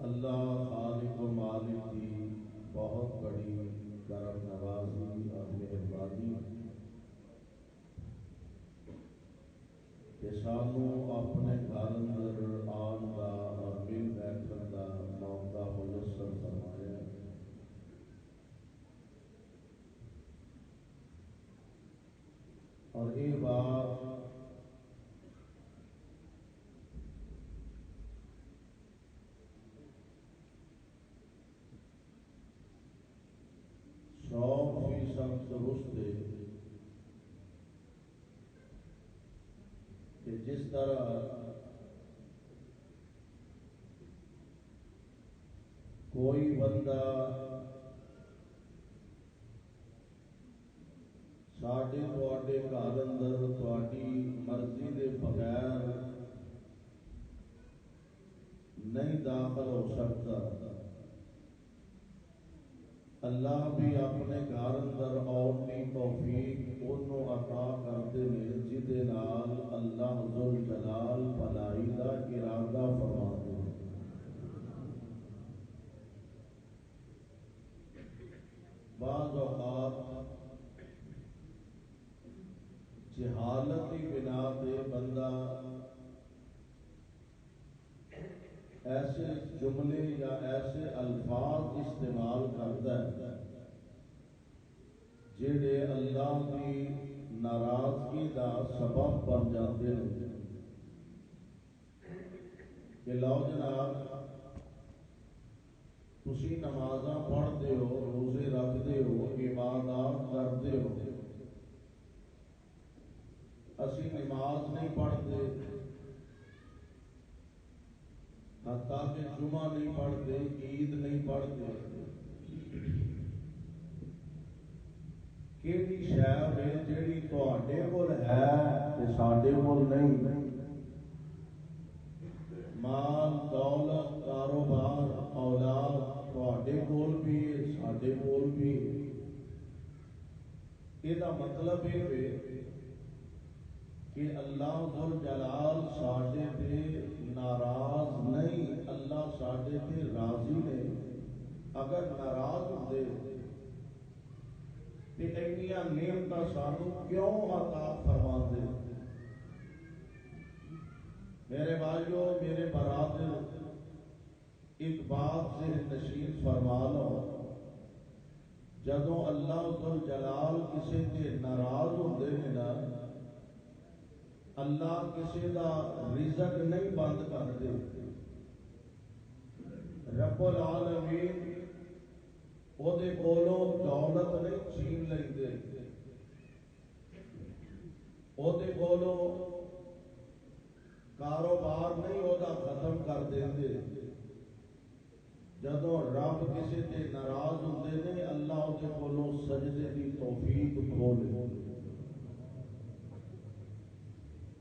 اللہ خالق و مالک کی بہت بڑی کرم نوازی اور مہربانی کہ سانو اپنے گھر اندر آن کا اور مل بیٹھن کا موقع میسر فرمایا۔ اور یہ بات فیصد درست ہے کہ جس طرح کوئی بندہ ساڈے تواڈے گھر اندر تواڈی مرضی دے بغیر نہیں داخل ہو سکتا، اللہ بھی اپنے گھر اندر آن کی توفیق انہوں عطا کرتے ہیں جہدے نال اللہ ذل جلال بھلائی کا ارادہ فرماتے ہیں۔ بعض اوقات جہالت کی بنا پہ بندہ ایسے جملے یا ایسے الفاظ استعمال کرتا ہے جڑے اللہ کی ناراضگی کا سبب بن جاتے ہیں کہ لو جناب تسی نمازاں پڑھتے ہو، روزے رکھتے ہو، عبادات کرتے ہو، اسی نماز نہیں پڑھتے، حتیٰ کہ جمعہ نہیں پڑھتے، عید نہیں پڑھتے، کیڑی شے ہے جیڑی تواڈے کول ہے تے ساڈے کول نہیں؟ مال دولت کاروبار اولاد تواڈے کول بھی ہے، ساڈے کول بھی ہے۔ یہ مطلب یہ ہے کہ اللہ ذل جلال ساڈے تے ناراض نہیں، اللہ ساڈے تے راضی نے۔ اگر ناراض ہوندے تے اینیاں نعمتاں سانو کیوں عطا فرماندے؟ میرے بھائیو، میرے برادر، ایک بات سے نشین فرما لو، جدوں اللہ ذل جلال کسی تے ناراض ہوندے نے نا، اللہ کسی دا رزق نہیں بند کرتے، رب العالمین او دے کولوں دولت نہیں چھین لیندے، او دے کولوں کاروبار نہیں او دا ختم کر دیندے۔ جدوں رب کسی تے ناراض ہوندے نے، اللہ او دے کولوں سجدے دی توفیق کھو لیندے۔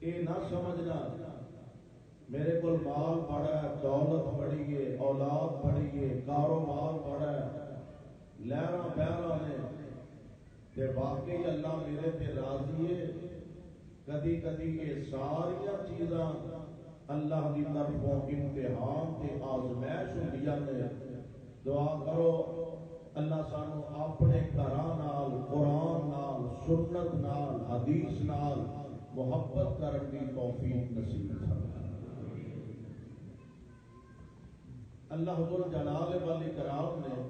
یہ نہ سمجھنا میرے کو مال بڑا ہے، دولت بڑی ہے، اولاد بڑی ہے، کاروبار بڑا ہے، لہراں بہراں نے تے واقعی اللہ میرے تے راضی ہے۔ کدی کدی یہ ساریا چیزاں اللہ کی طرفوں امتحان تے آزمائش ہوندیاں نے۔ دعا کرو اللہ سانو اپنے گھراں نال، قرآن نال، سنت نال، حدیث نال محبت کرن دی توفیق نصیب فرمائے۔ اللہ ذل جلال والاکرام نے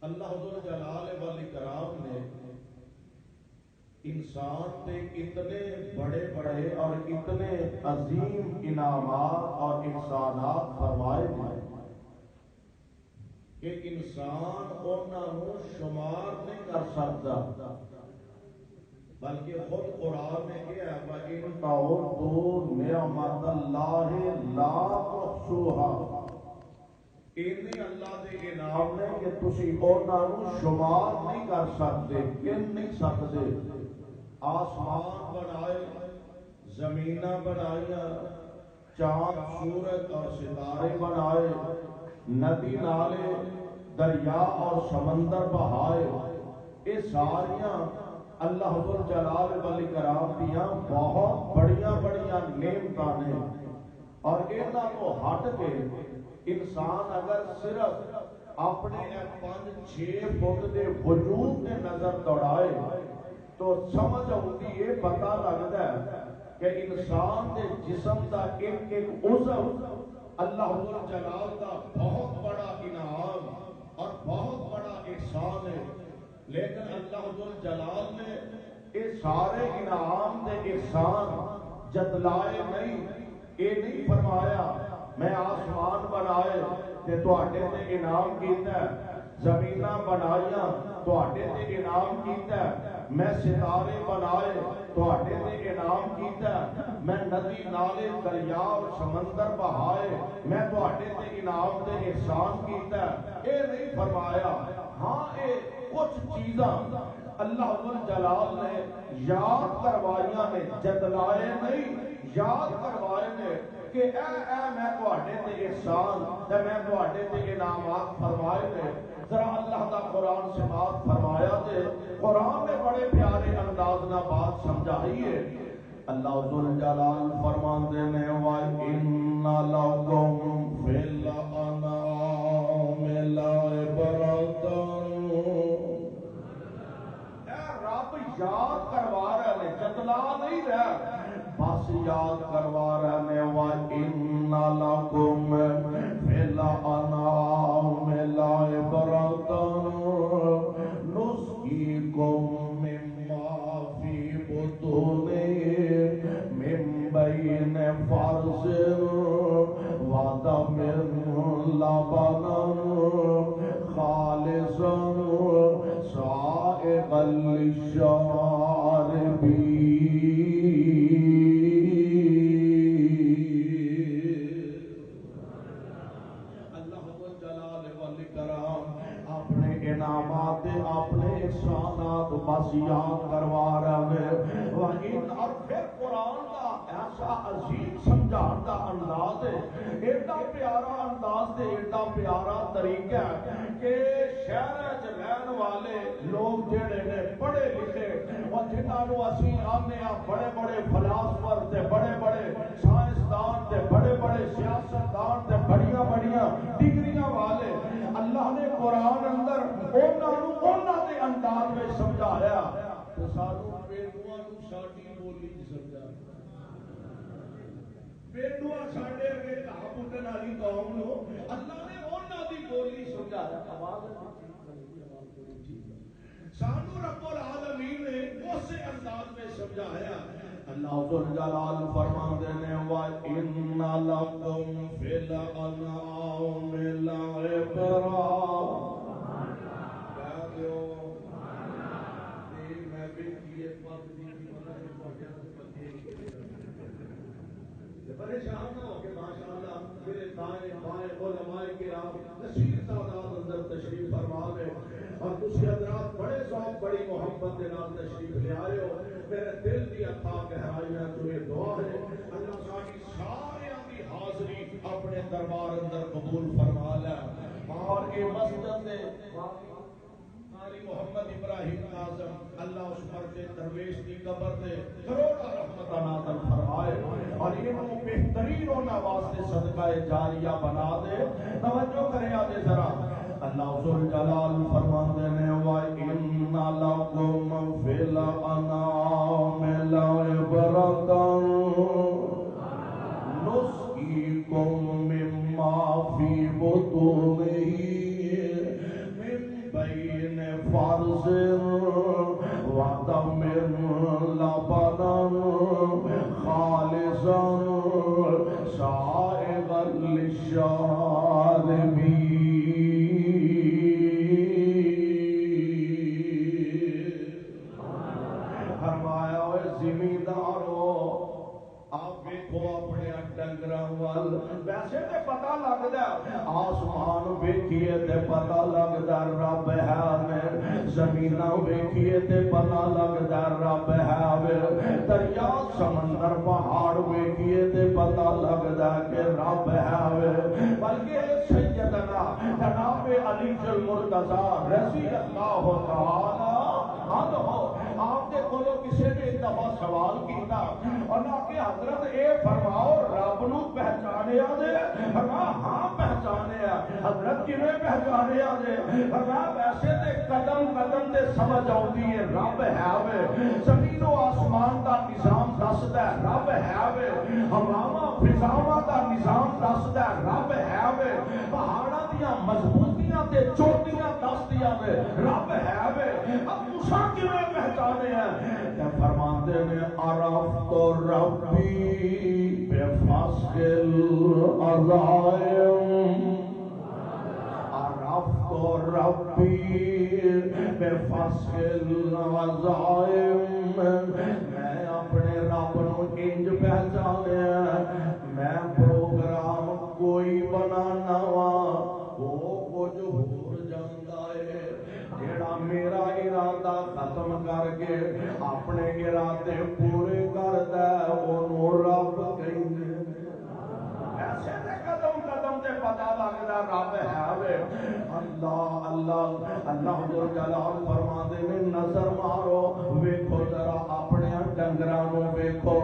اللہ ذل جلال والاکرام نے انسان پہ اتنے بڑے بڑے اور اتنے عظیم انعامات اور احسانات فرمائے ہیں کہ انسان انہوں شمار نہیں کر سکتا، بلکہ خود قرآن میں کیا ہے وَإِن تَعُدُّوا نِعْمَتَ اللَّهِ لَا تُحْصُوهَا۔ انہیں اللہ دے انعام نے کہ تسی انہوں شمار نہیں کر سکتے، گن نہیں سکتے۔ آسمان بنائے، زمینہ بنائیا، چاند سورج اور ستارے بنائے، ندی نالے دریا اور سمندر بہائے، یہ ساریاں اللہ ذو الجلال والاکرام دیاں بہت بڑیاں بڑیاں نعمتاں نے، اور انہاں تو ہٹ کے انسان اگر صرف اپنے 5-6 فٹ دے وجود دے نظر دوڑائے تو سمجھ آتی یہ پتہ لگتا ہے کہ انسان دے جسم دا ایک ایک عضو اللہ ذو الجلال دا بہت بڑا انعام اور بہت بڑا احسان ہے، لیکن اللہ ذو الجلال نے یہ سارے انعام دے احسان جتلائے نہیں، یہ نہیں فرمایا میں آسمان بنائے تے تواڈے تے انعام کیتا ہے، زمیناں بنائیاں تواڈے تے انعام کیتا ہے، میں ستارے بنائے تواڈے تے انعام کیتا ہے، میں ندی نالے دریا اور سمندر بہائے میں تواڈے تے انعام تے احسان کیتا ہے، اے نہیں فرمایا۔ ہاں اے کچھ چیزاں اللہ ذو الجلال نے یاد کروائیاں نے، جتلائے نہیں، یاد کروائے نے کہ اے میں تواڈے تے احسان تے میں تواڈے تے انعامات فرمائے نے۔ ذرا اللہ دا قرآن سے بات فرمایا تے قرآن میں بڑے پیارے انداز نہ بات سمجھائی ہے۔ اللہ ذو الجلال فرماندے نے وَإِنَّ لَكُمْ فِي الْأَنْعَامِ لَعِبْرَةً۔ اے رب یاد کروا رہے نے، جتلا نہیں رہے، بس یاد کروا رہے نے وَإِنَّ لَكُمْ فِي الْأَنْعَامِ لَعِبْرَةً نُسْقِيكُم مِّمَّا فِي بُطُونِهِ مِن بَيْنِ فَرْثٍ وَدَمٍ لَبَنًا خَالِصًا سَائِغًا لِّلشَّارِبِينَ۔ انعامات اپنے احسانات بس یاد کروا رہے ہیں، اور پھر قرآن کا ایسا عظیم سمجھان کا انداز ہے، ایڈا پیارا انداز ہے، ایڈا پیارا طریقہ ہے کہ شہر رہن والے لوگ جڑے نے پڑھے لکھے اور جنہوں اسی آنے بڑے بڑے فلاسفر تے بڑے بڑے سائنسدان تے بڑے بڑے سیاستدان تے بڑیاں بڑیاں ڈگریاں والے، اللہ نے قرآن اندر انہاں دے انداز میں سمجھایا تو سانوں بیٹھواں نوں ساڈی بولی سمجھا، بیٹھواں ساڈے اگے کہا پٹن والی قوم نو اللہ نے انہاں دی بولی سمجھایا۔ آواز سانوں رب العالمین نے اس انداز میں سمجھایا۔ اللہ ذو الجلال فرماندے نے وَإِنَّ لَكُمْ فِي الْأَنْعَامِ لَعِبْرَةً۔ پریشان نہ ہو کہ ماشاءاللہ میرے دائیں بائیں علماء کرام کثیر تعداد اندر تشریف فرما لے اور تسی حضرات بڑے ذوق بڑی محبت کے نال تشریف لے آئے ہو، میرے دل کی اتھا گہرائیاں تو یہ دعا ہے اللہ ساری سارے کی حاضری اپنے دربار اندر قبول فرما لے، اور یہ مسجد نے قاری محمد ابراہیم اعظم اللہ اس پر کے درویش کی قبر دے کروڑا رحمت نازل فرمائے اور انہوں بہترین ہونا واسطے صدقہ جاریہ بنا دے۔ توجہ کرے آدھے ذرا اللہ ذو الجلال فرماندے نے وَإِنَّ لَكُمْ فِي الْأَنْعَامِ لَعِبْرَةً نُسْقِيكُم مِّمَّا فِي بُطُونِهِ بين فرز ودم لبنا خالصا سائغا للشاربين۔ فرمایا اے زمیندارو آپ دیکھو اپنے ڈنگراں وال، ویسے تے پتہ لگدا آسمان ویکھیے تے پتہ لگدا رب ہے، زمیناں ویکھیے تے پتہ لگدا رب ہے، دریا سمندر پہاڑ ویکھیے تے پتہ لگدا کہ رب ہے، بلکہ سیدنا جناب علی المرتضیٰ رضی اللہ تعالی عنہ آپ کسی نے ایک دفعہ سوال کیتا اور نہ کہ حضرت اے فرماؤ رب نو پہچانیا جے؟ فرمایا ہاں پہچانیا۔ حضرت کیویں پہچانیا جے؟ فرمایا ویسے تے قدم قدم تے سمجھ آؤندی ہے رب ہے وے، زمین و آسمان دا نظام دسدا ہے رب ہے وے، ہواواں فضاواں دا نظام دسدا ہے رب ہے وے، پہاڑاں دیاں مضبوطیاں تے چوٹیاں دسدیاں نے رب ہے وے۔ اب تساں کیویں پہچانے ہیں؟ تے فرماندے نے عرفت ربی بفصل العزائم، عرفت ربی بفصل العزائم، میں اپنے رب نو انج پہچانیا میں پروگرام کوئی بنانا وا وہ کچھ ہور جاندا ہے، جیڑا میرا ارادہ ختم کر کے اپنے ارادے پورے کردا ہے اونوں رب کہندے نے۔ ایسے تے قدم قدم تے پتہ لگدا رب ہے وے۔ اللہ اللہ اللہ ذو جلال فرماندے نے نظر مارو ویکھو ذرا اپنے ڈنگراں نو ویکھو،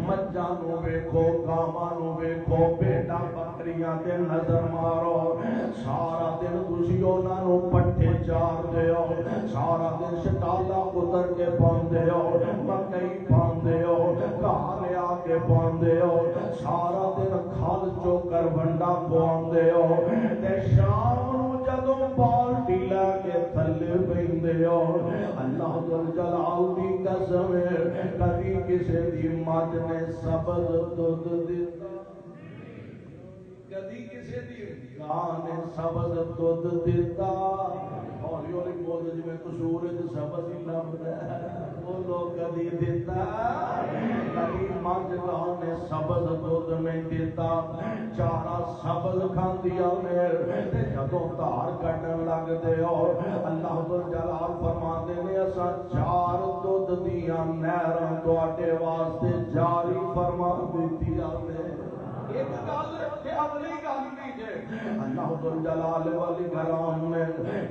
مجھاں نو ویکھو، گاواں نو ویکھو، بھیڈاں بکریاں تے نظر مارو، سارا دن تسی انہاں نو پٹھے چار دیو، سارا دن شٹالا اتر کے پاندے ہو، مکئی پاندے ہو، گھاہ لیا کے پاندے ہو، سارا دن کھل چوکر ونڈا پواندے ہو، تے شام نو جدوں بالٹی لے کے تھلے بیندے ہو۔ اللہ ذل جلال دی قسم ہے کبھی کسی دی مجھ نے سبز دودھ دیتا، کدی کسی دی گاں نے سبز دودھ دیتا، ہولی ہولی بول جی میں قصور سبز ہی لبدا ہے، بولو کدی دیتا، کدی مجھ گاں نے سبز دودھ نہیں دیتا، چارہ سبز کھاندیاں نے تے جدوں دھار کڈن لگ دے ہو اللہ ذل جلال فرماندے نے اساں چار دودھ دیاں نہراں تواڈے واسطے جاری فرما دتیاں نے۔ ایک گل تے اگلی گل بھی جے اللہ ذل جلال والاکرام نے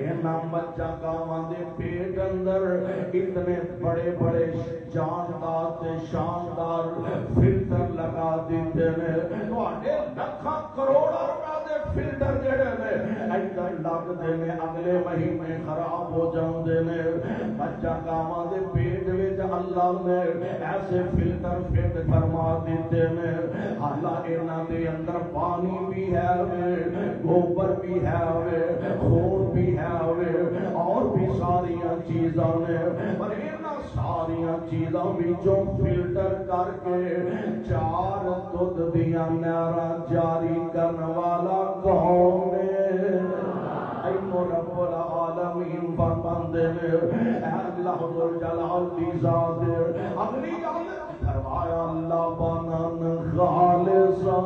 انہاں مجھاں گاواں دے پیٹ اندر اتنے بڑے بڑے جاندار تے شاندار فلٹر لگا دیتے نے، تواڈے لکھاں کروڑاں روپے دے فلٹر جڑے نے ادھر لگدے نے اگلے مہینے خراب ہو جاندے نے۔ مجھاں گاواں دے پیٹ وچ اللہ نے ایسے فلٹر فٹ فرما دیتے نے، حالانکہ انہاں دے اندر پانی بھی ہے وے، گوبر بھی ہے وے، خون بھی ہے وے، اور بھی ساریاں چیزاں نے، پر انہاں ساریاں چیزاں وچوں فلٹر کر کے چار دودھ دیاں نہراں جاری کرن والا کون ہے؟ اینو رب العالمین فرماندے نے اے اللہ ذل جلال دی ذات اگلی گل فرمایا لبنان خالصا،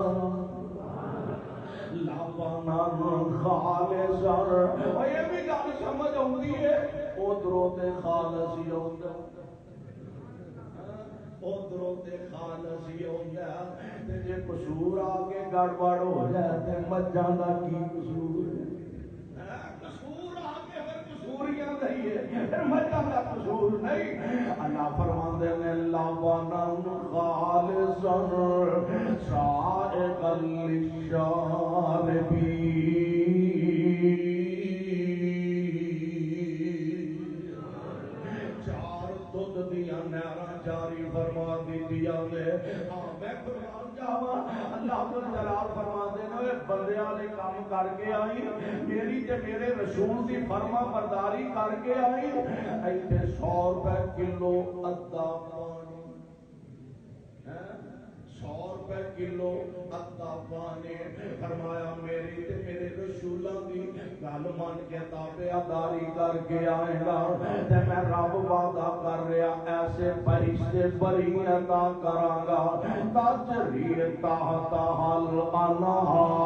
لبنان خالصا، اور یہ بھی گل سمجھ آتی ہے ادھروں تے خالص ہی آتا، ادھروں تے خالص ہی آتا، تے جے قصور آ کے گڑبڑ ہو جائے تے مجھاں دا کی قصور ہے؟ قصور آ کے پھر قصوریاں نہیں ہے، پھر مجھاں دا قصور نہیں۔ اللہ فرماندے نے لبنان خالصا سائغا للشاربین، چار دودھ دیاں نہراں جاری فرما دیتیاں نے۔ میں قربان جاواں اللہ ذل جلال فرماندے نے بندیاں نے کام کر کے آئی میری تے میرے رسول دی فرما برداری کر کے آئی، ایتھے 100 روپے کلو ادھا پانی، 100 روپے کلو ادھا پانی، فرمایا میری تے میرے رسولاں دی گل من کے تابعداری کر کے آئے گا تے میں رب وعدہ کر رہا ایسے فرشتے بری عطا کراں گا تجری تحتہا الانہار،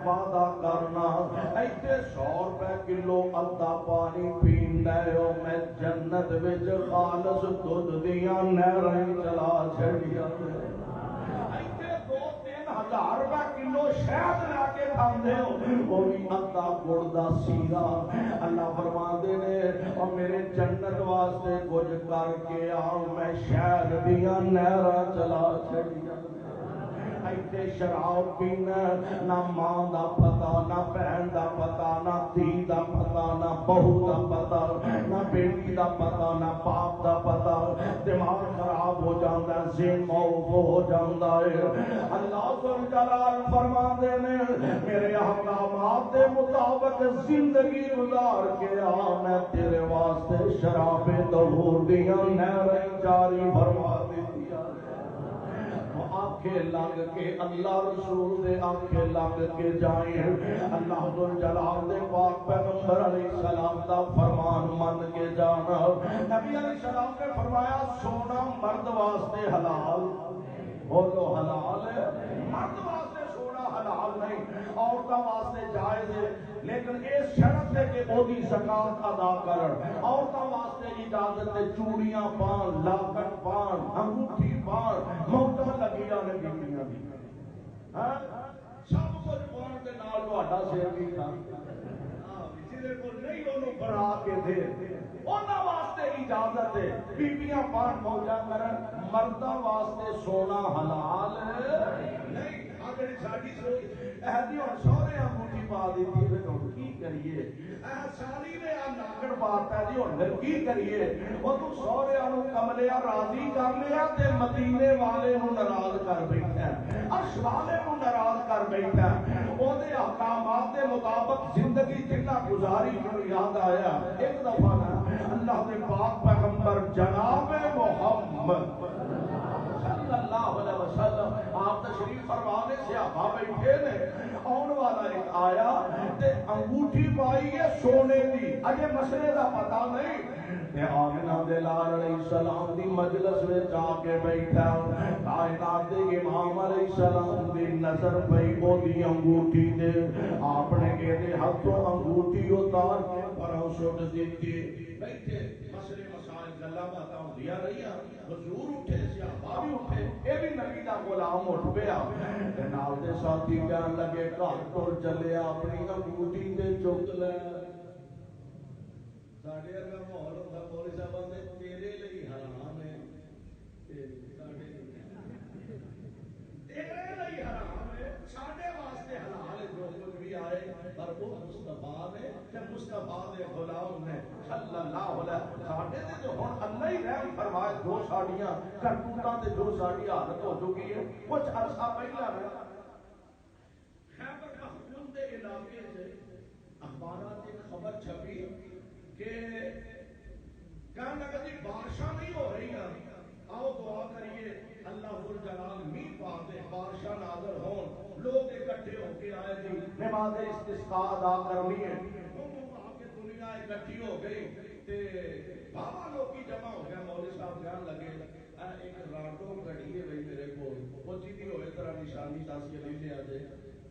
وعدہ کرنا ایتھے 100 روپے کلو ادھا پانی پین لے ہو میں جنت وچ خالص دودھ دیاں نہراں چلا چھڑیاں، ایتھے 2-3 ہزار روپے کلو شہد لا کے کھاندے ہو وہ بھی ادھا گڑ دا سیرا۔ اللہ فرماندے نے واسطے کچھ کر کے آ میں شہر دیاں نہراں چلا چھڑیاں ایتھے شراب پینا نہ ماں دا پتا نہ بہن دا پتا نہ دھی دا پتا نہ بہو دا پتا نہ بیٹی دا پتا نہ باپ دا پتا دماغ خراب ہو جاتا ہے ذہن موف ہو جاتا ہے اللہ ذوالجلال فرماتے ہیں میرے احکامات کے مطابق زندگی گزار کے آ میں تیرے واسطے شراب طہور دیاں نہریں جاری فرما دیتی آنکھیں لگ کے اللہ رسول دے آنکھیں لگ کے جائیں اللہ ذوالجلال دے پاک پیغمبر علیہ السلام دا فرمان من کے جانا نبی علیہ السلام نے فرمایا سونا مرد واسطے حلال بولو حلال ہے مرد واسطے سونا حلال نہیں عورتوں واسطے جائز ہے لیکن اس شرط ہے کہ وہ دی زکات ادا کرن عورتوں واسطے اجازت ہے چوڑیاں پان لاکٹ پان انگوٹھی پان موٹا لگیاں نے بیٹیاں دی ہاں سب کچھ پان دے نال تہاڈا سر بھی تھا جے کو نہیں اونوں بنا کے دے انہاں واسطے اجازت ہے بیبییاں پان موجا کرن مرداں واسطے سونا حلال نہیں اگر ساڈی سوچ اہدی اور سورے انگوٹھی پا دیتی ہے تو کی کریے سالی نے آ ناکڑ پاتا جی اور پھر کی کریے وہ تو سورے انو کملیا راضی کر لیا تے مدینے والے نو ناراض کر بیٹھا عرش والے نو ناراض کر بیٹھا او دے احکامات دے مطابق زندگی جتنا گزاری جو یاد آیا ایک دفعہ نا اللہ دے پاک پیغمبر جناب محمد صلی اللہ علیہ وسلم آپ تشریف فرمانے سے صحابہ بیٹھے نے آن والا ایک آیا تے انگوٹھی پائی ہے سونے دی اجے مسئلے دا پتہ نہیں تے آمنہ دے لال علیہ السلام دی مجلس میں جا کے بیٹھا کائنات دے امام علیہ السلام دی نظر پئی او دی انگوٹھی دے آپ نے کہتے ہاتھوں انگوٹھی اتار کے پروں سٹ دیتی بیٹھے مسئلے مسائل گلا باتاں ہوندیاں رہیاں حضور اٹھے صحابہ بھی اٹھے اے بھی نبی دا غلام اٹھ پیا تے نال دے ساتھی کہن لگے گھر ٹر چلے اپنی انگوٹھی تے چک لے ساڈے ورگا ماحول ہوندا مولوی صاحب دے تیرے لئی حرام ہے ساڈے تیرے لئی حرام ہے ساڈے واسطے حلال ہے جو کچھ بھی آئے پر وہ مصطفیٰ نے کہ مصطفیٰ دے غلام نے صلی اللہ علیہ ساڈے تے جو ہن اللہ ہی رحم فرمائے جو ساڈیاں کرتوتاں تے جو ساڈی حالت ہو چکی ہے کچھ عرصہ پہلا نا خیبر پختونخوا دے علاقے سے اخبارات ایک خبر چھپی کہ کہنے لگا جی بارشاں نہیں ہو رہی ہیں آؤ دعا کریے اللہ ذوالجلال میل پا دے بارشاں نازل ہون لوگ اکٹھے ہو کے آئے تھے نماز استسقاء ادا کرنی ہے آ کے دنیا اکٹھی ہو گئی تے بابا لوگ کی جمع ہو گیا مولوی صاحب کہنے لگے ایک راڈو گھڑی ہے بھائی میرے کو وہ جیدی ہوئے طرح نشانی دس کے لے آ جائے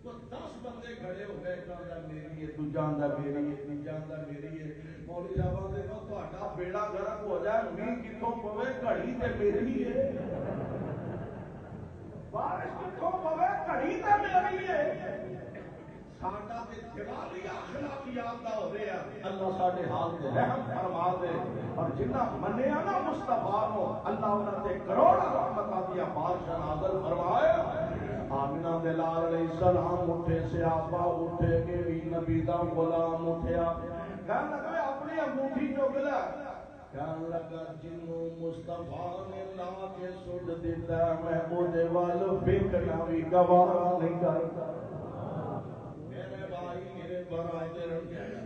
وہ 10 بندے کھڑے ہو گئے کہاں دا میری ہے تو جاندہ میری ہے تو جاندہ میری ہے مولوی صاحب دے تو تہاڈا بیڑا گرک ہو جائے میل کتوں پوے گھڑی تے میری ہے بارش کتوں پوے گھڑی تے میری ہے ساڈا تے دیوالی اخلاقیات دا ہو رہا اللہ ساڈے حال تے رحم فرما دے اور جنہ منیا نا مصطفیٰ نو اللہ انہاں تے کروڑاں رحمتاں دیا بارش نازل فرمائے آمنہ دے لال علیہ السلام اٹھے صحابہ اٹھے کہ بھی نبی دا غلام اٹھیا کہنے لگا اپنی انگوٹھی چک لے کہنے لگا جنوں مصطفیٰ نے لا کے سٹ دیتا میں اودے وال ویکھنا بھی گوارا نہیں کرتا میرے بھائی میرے برادر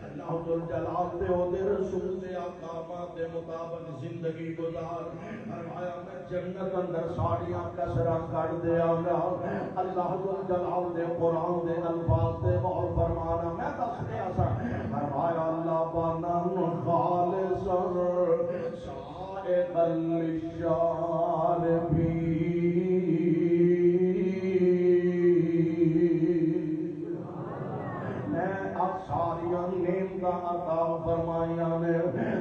اللہ ذوالجلال دے او دے رسول دے احکامات دے مطابق زندگی گزار فرمایا میں جنت اندر ساڑیاں کسرا کر دیا گا اللہ ذوالجلال دے قرآن دے الفاظ دے غور فرمانا میں دس دیا سا فرمایا اللہ بانن خالصا سائقا للشاربین ساریاں نعمتاں عطا فرمائیاں نے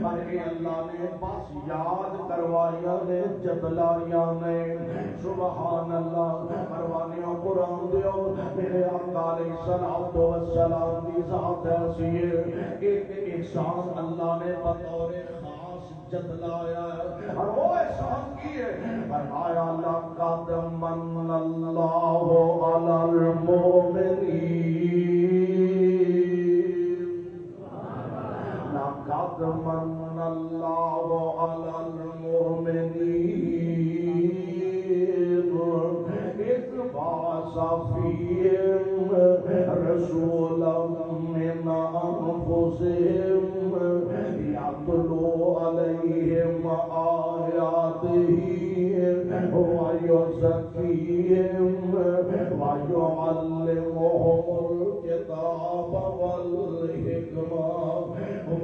پر اے اللہ نے بس یاد کروائیاں نے جتلائیاں نے سبحان اللہ پروانیاں قرآن دیو میرے آقا علیہ السلام دی ذات ایسی ہے ایک احسان اللہ نے بطور خاص احساس جتلایا اور وہ احساس کیے فرمایا لقد من اللہ علی المؤمنین لقد من اللہ علی المؤمنین اذ بعث فیہم رسولا من انفسہم يتلو عليهم آياته ويزكيهم ويعلمهم الكتاب والحكمة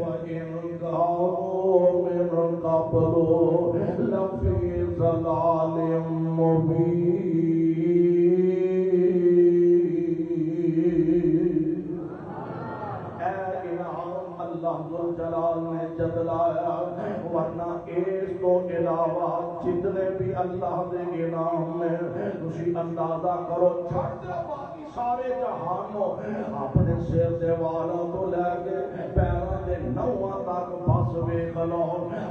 وإن كانوا من قبل لفي ضلال مبين. اللہ ذوالجلال نے جتلایا ورنہ اس تو علاوہ جتنے بھی اللہ دے انعام میں تسی اندازہ کرو چھڑ دے باقی سارے جہانوں اپنے سر دے والاں تو لے کے پیراں دے نواں تک بس ویکھ لو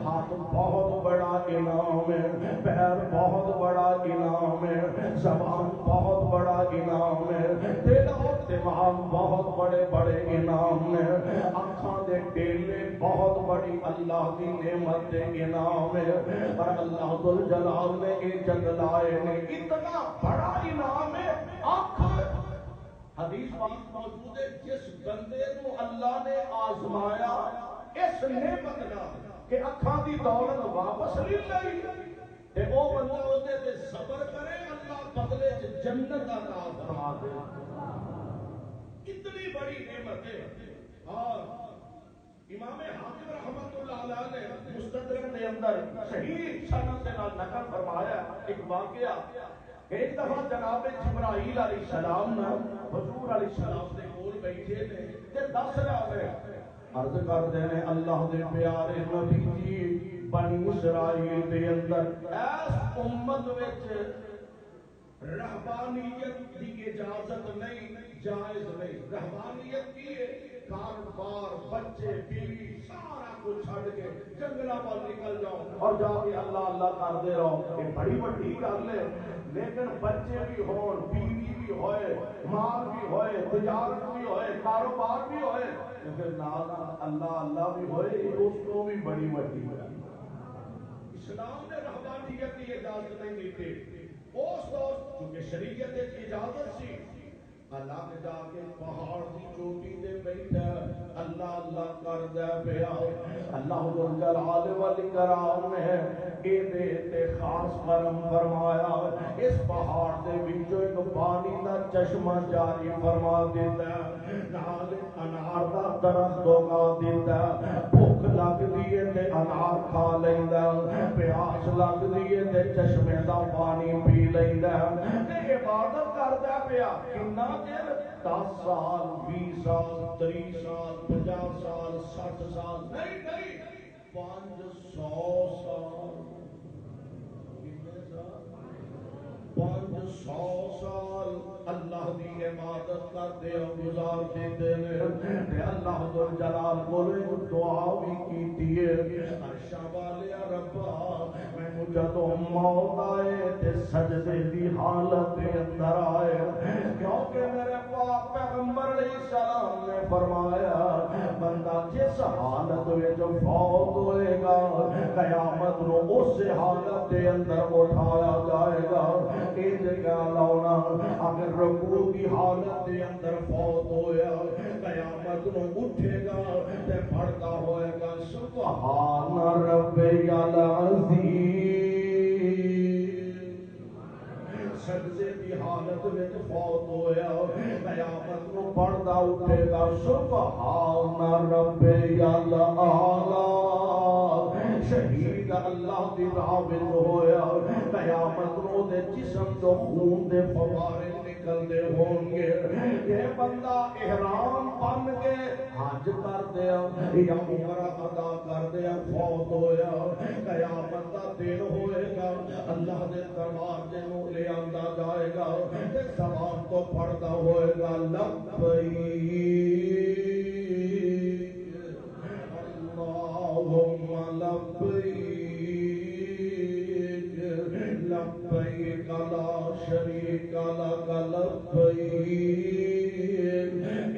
ہاتھ بہت بڑا انعام ہے پیر بہت بڑا انعام ہے زبان بہت بڑا انعام ہے دل اور دماغ بہت بڑے بڑے انعام ہیں آنکھاں دے ڈیلے بہت بڑی اللہ کی نعمت دے انعام ہے پر اللہ ذوالجلال نے یہ جتلائے نے اتنا بڑا انعام ہے آنکھ حدیث موجود ہے جس بندے کو اللہ نے آزمایا اس نعمت نال کہ اکھاں دی دولت واپس لے لئی تے او بندہ اوتے تے صبر کرے اللہ بدلے جنت عطا فرما دے. اتنی بڑی نعمت ہے. اور امام حاکم رحمت اللہ علیہ نے مستدرک کے اندر صحیح سند کے نال نقل فرمایا ایک واقعہ کہ ایک دفعہ جناب جبرائیل علیہ السلام نے حضور علیہ السلام کے کول بیٹھے نے تے دس رہے ہیں عرض کرتے ہیں اللہ دے پیارے نبی جی بنی اسرائیل دے اندر اس امت وچ رہبانیت کی اجازت نہیں جائز نہیں. رہبانیت کی ہے کاروبار بچے بیوی سارا کچھ چھڑ کے جنگلوں پر نکل جاؤ اور جا کے اللہ اللہ کرتے رہو. یہ بڑی بڑی گل ہے لیکن بچے بھی ہون بیوی بھی ہوئے مال بھی ہوئے تجارت بھی ہوئے کاروبار بھی ہوئے لیکن نال اللہ اللہ بھی ہوئے اس کو بھی بڑی بڑی ہے. اسلام نے رہبانیت کی اجازت نہیں دیتے اس دور چونکہ شریعت کی اجازت سی اللہ جا کے پہاڑ کی چوٹی تے بیٹھا اللہ اللہ کردا پیا. اللہ ذوالجلال والاکرام نے اے تے خاص کرم فرمایا اس پہاڑ دے وچوں ایک پانی دا چشمہ جاری فرما دیتا نال انار دا درخت اگا دیتا. بھوک لگدی ہے تے انار کھا لیندا پیاس لگدی ہے تے چشمے دا پانی پی لیندا تے عبادت کردا پیا. کنا 10 سال 20 سال 30 سال 50 سال 60 سال نہیں 500 سال 500 سال اللہ دی عبادت کرتے ہیں گزار دیتے ہیں. اللہ ذوالجلال بولے دعا بھی کیتی ہے عرشاں والے ربا میں جدوں موت آئے تے سجدے دی حالت دے اندر آئے کیونکہ میرے پاک پیغمبر علیہ السلام نے فرمایا بندہ جس حالت وچ فوت ہوئے گا قیامت نو اس حالت دے اندر اٹھایا جائے گا. لونا اگر رکوع کی حالت دے اندر فوت ہویا قیامت نو اٹھے گا تے پڑھتا ہوئے گا سبحان ربی العظیم. سجدے کی حالت میں فوت ہویا قیامت نو پڑھتا اٹھے گا سبحان ربی الاعلی. شہید اللہ دی راہ وچ ہویا قیامت نو دے جسم تو خون دے فوارے نکلدے ہون گے. یہ بندہ احرام بن کے حج کر دیا یا عمرہ ادا کر دیا فوت ہویا قیامت دا دن ہوئے گا اللہ دے دربار دے نو لے آندا جائے گا تے سلام تو پڑھدا ہوئے گا لبیک اللہم لبیک لبیک لا شریک لک لبیک.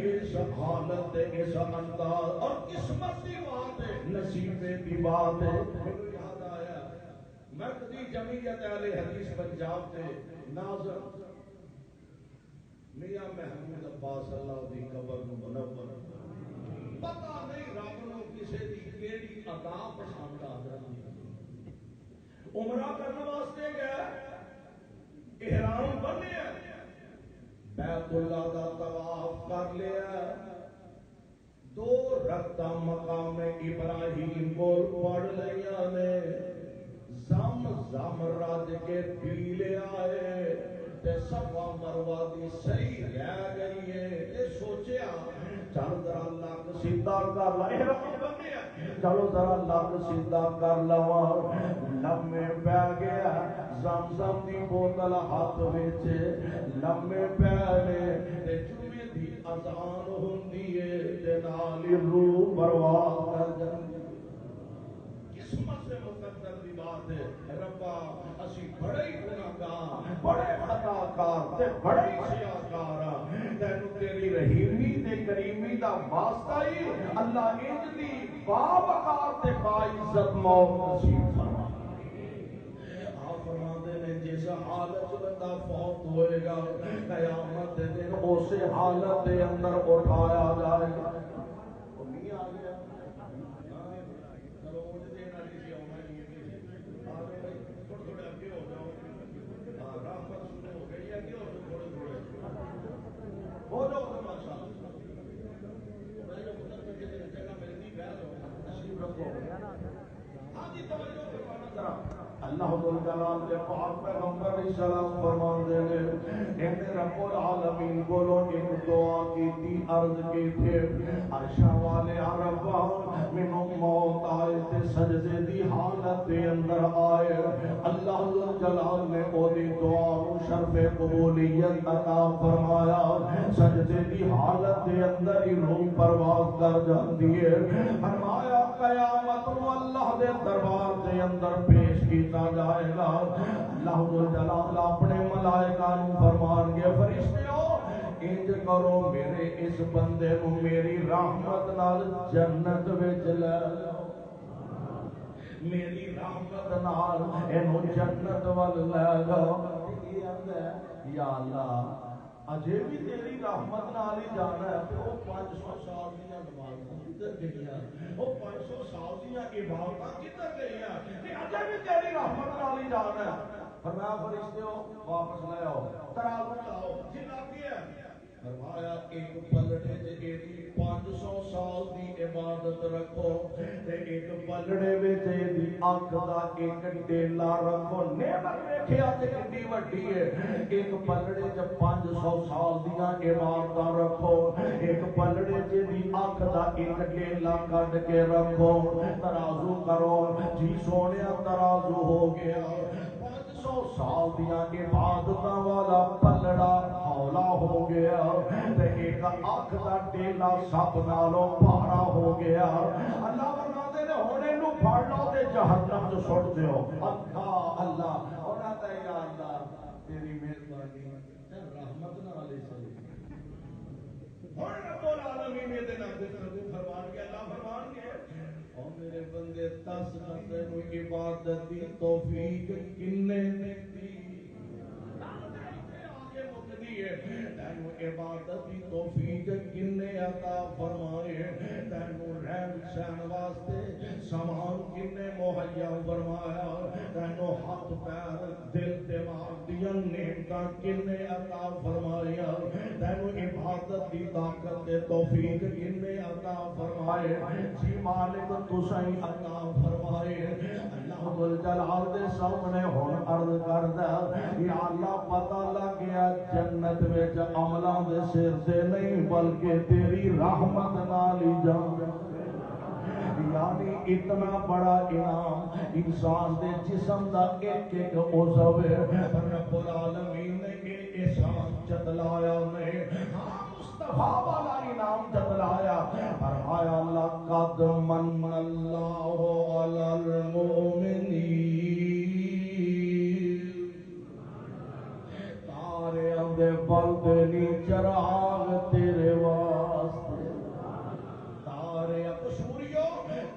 اس حالت اس انداز اور قسمت کی بات ہے، نصیبے کی بات ہے. مجھے یاد آیا مرکزی جمعیت اہل حدیث پنجاب سے ناظر میاں محمود عباس اللہ دی قبر نو منور پتہ نہیں رب نو کسے دی کیڑی عطا پسند آ جاندی. عمرہ کرنے واسطے گیا، احرام بنیا، بیت اللہ دا طواف کر لیا، 2 رکعتاں مقام ابراہیم کو پڑھ لیا نے، زم رج کے پی لیا ہے تے صفا مروہ دی صحیح رہ گئی ہے تے سوچیا چل ذرا لک سیدھا کر لا، احرام بنیا چلو ذرا لک سیدھا کر لواں. لمے پہ گیا، زمزم دی بوتل ہاتھ وچ لمے پہ نے تے جمعے دی اذان ہوندی ہے تے نال روح پرواز کر جاندی. قسمت سے مقدر دی بات ہے. ربا اسی بڑے ہی گناہگار، بڑے خطاکار تے بڑے ہی سیاکار ہاں. تینوں تیری رحیمی تے کریمی دا واسطہ ہی اللہ انج دی باوقار تے باعزت موت نصیب فرما. آپ فرماتے ہیں جس حالت بندہ فوت ہوئے گا قیامت دے دن اسے حالت دے اندر اٹھایا جائے گا. وہ نہیں آ گیا اللہ جلال کے پاک پیغمبر علیہ السلام فرماتے ہیں ان رب العالمین بولو ایک دعا کی تھی عرض کی تھے عرشہ والے عربہ منوں موت آئے تھے سجدے دی حالت دے اندر آئے. اللہ جلال نے او دی دعا کو شرف قبولیت عطا فرمایا. سجدے دی حالت دے اندر ہی روح پرواز کر جاندی ہے. فرمایا قیامت نو اللہ دے دربار دے اندر پیش کیتا جائے گا. اللہ جلال اپنے ملائکہ نو فرمان گے فرشتیو انج کرو میرے اس بندے نو میری رحمت نال جنت وچ لے لو، میری رحمت نال اینو جنت ول لے لو. یا اللہ اجے بھی تیری رحمت نال ہی جانا ہے. وہ 500 سال دیاں نمازاں کدھر گئیاں، وہ 500 سال دیاں عبادتاں کدھر گئیاں، کہ اجے بھی تیری رحمت نال ہی جانا ہے. فرمایا فرشتیو واپس لے آؤ، ترازو لاؤ، جنا کیا فرمایا ایک پلڑے تے ایدی 500 سال دی عبادت رکھو تے ایک پلڑے وچ ایدی اکھ دا ایک ڈیلا رکھو. نعمت ویکھیا تے کتنی وڈی ہے. ایک پلڑے وچ 500 سال دیاں عبادتاں رکھو، ایک پلڑے وچ دی اکھ دا ایک ڈیلا کڈ کے رکھو. ترازو کرو جی سونیا ترازو ہو گیا. 500 سال دیاں عبادتاں والا پلڑا ہولا ہو گیا تے ایک اکھ دا ڈیلا سب نالوں بھارا ہو گیا. اللہ فرماتے نے ہن اینو پھڑ لو تے جہنم وچ سٹ دیو. اللہ انہاں تے یا اللہ تیری مہربانی تے رحمت نال ہی صحیح. ہن رب العالمین دے نام تے فرمان کے اللہ فرمان کے او میرے بندے 10 بندے نو عبادت دی توفیق کنے دیتی تینو عبادت دی توفیق کنے عطا فرمائے. تینو رہن سہن واسطے سامان کنے مہیا فرمایا. تینو ہاتھ پیر دل دماغ دیاں نعمتاں کنے عطا فرمایا. تینو عبادت دی طاقت تے توفیق کنے عطا فرمائے. جی مالک تساں عطا فرمائے. اللہ جلال دے سامنے ہن عرض کردا یا اللہ پتہ لگ گیا جنت وچ عملاں دے سر سے نہیں بلکہ تیری رحمت نال ہی جان. یعنی اتنا بڑا انعام انسان دے جسم دا ایک ایک عضو رب العالمین نے احسان جتلایا نے. مصطفیٰ والا انعام جتلایا. فرمایا لقد من اللہ علی نہیں چراغ تیرے واسطے تارے قصوریوں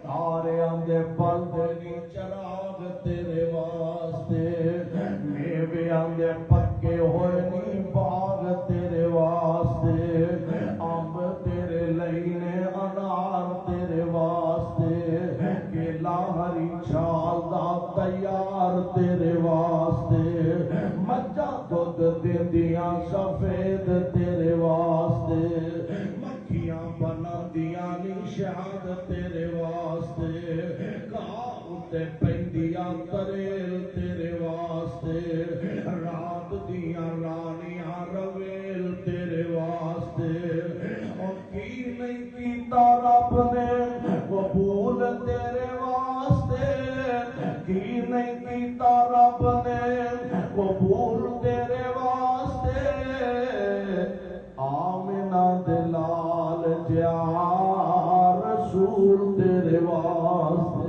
تارے آندے بلد نہیں چراغ تیرے واسطے میوے آندے پکے ہوئے نہیں باغ تیرے واسطے امب تیرے لینے انار تیرے واسطے کیلا ہری چھال دا تیار تیرے واسطے مجھا دودھ دیندیاں سفید تیرے واسطے مکھیاں بنا دیاں نشاد تیرے واسطے گاہ اتے پہندیاں تریل تیرے واسطے رات دیاں رانیاں رویل تیرے واسطے اور کی نہیں کیتا رب نے قبول تیرے واسطے کی نہیں کیتا رب نے قبول تیرے واسطے آمنہ دلال جا رسول تیرے واسطے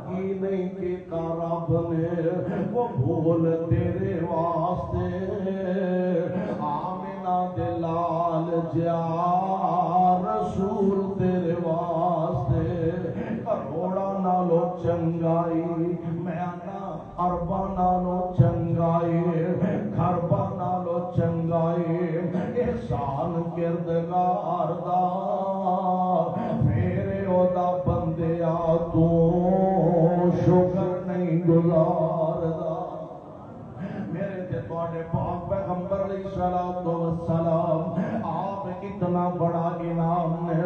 کی نہیں کیتا رب نے قبول تیرے واسطے آمنہ دلال جا رسول تیرے واسطے کروڑا نالو چنگائی میں آنا اربا نالو چنگائی خربا نالو چنگائی احسان کردگار دا میرے او دا بندیا تو شکر نہیں گزار دا میرے تے تواڈے پاک پیغمبر علیہ الصلوۃ والسلام آپ اتنا بڑا انعام نے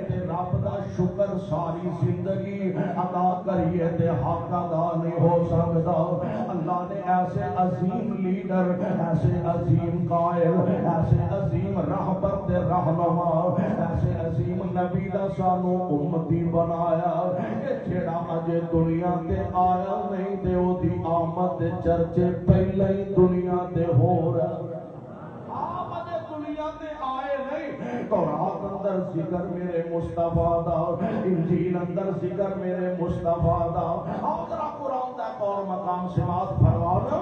تے رب دا شکر ساری زندگی ادا کریے تے حق ادا نہیں ہو سکتا اللہ نے ایسے عظیم لیڈر ایسے عظیم قائد ایسے عظیم رہبر تے رہنما ایسے عظیم نبی دا سانو امتی بنایا کہ جڑا اجے دنیا تے آیا نہیں تے او دی آمد دے چرچے پہلے ہی دنیا تے ہو رہا آپ اجے دنیا تے آئے نہیں تورات اندر ذکر میرے مصطفیٰ دا انجیل اندر ذکر میرے مصطفیٰ دا آپ ذرا قرآن دا قول مقام سماعت فرمانا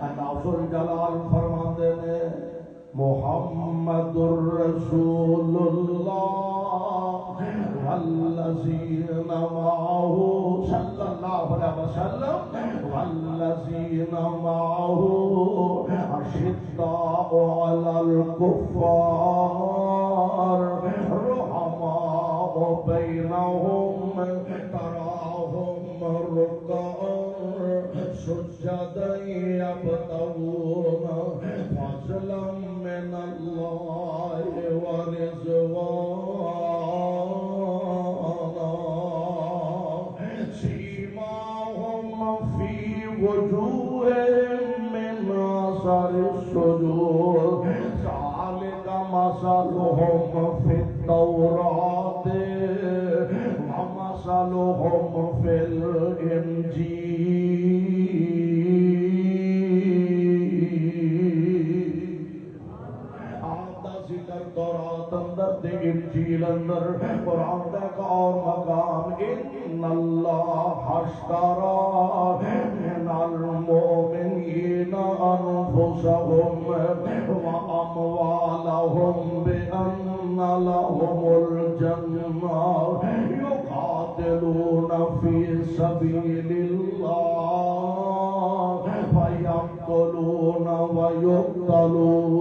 اللہ ذوالجلال فرماتے نے محمد الرسول اللہ والذین معه صلی اللہ علیہ وسلم والذین معه اشداء علی الکفار رحماء بینہم تراہم رکعا سجدا یبتغون فضلا من اللہ ورضوانا سیماہم فی وجوہہم من اثر السجود ذالک مثلہم فی التوراۃ ومثلہم فی الانجیل تورات اندر دے انجیل اندر قرآن دے کا اور مقام ان اللہ اشترا من المؤمنین انفسهم واموالهم بان لهم الجنہ یقاتلون فی سبیل اللہ فیقتلون ویقتلون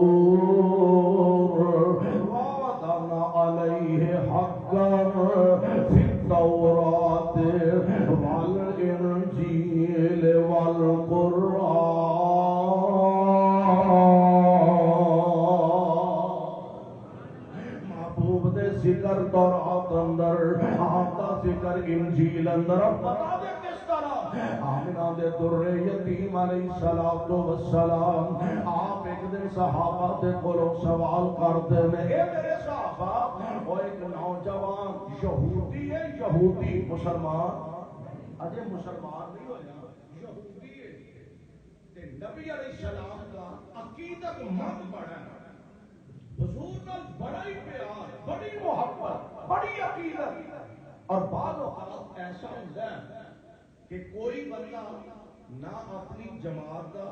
علیہ حقا فی التوراۃ والانجیل والقرآن محبوب دے ذکر تورات اندر آپ دا ذکر انجیل اندر بتا دے کس طرح آمنہ دے در یتیم علیہ السلام آپ ایک دن صحابہ دے کولوں سوال کرتے ہیں اے میرے صحابہ وہ ایک نوجوان یہودی ہے یہودی مسلمان اجے مسلمان نہیں ہویا یہودی ہے تے نبی علیہ السلام کا عقیدت مند بڑا ہے حضور نال بڑا ہی پیار بڑی محبت بڑی عقیدت اور بعض اوقات ایسا ہوتا ہے کہ کوئی بندہ نہ اپنی جماعت دا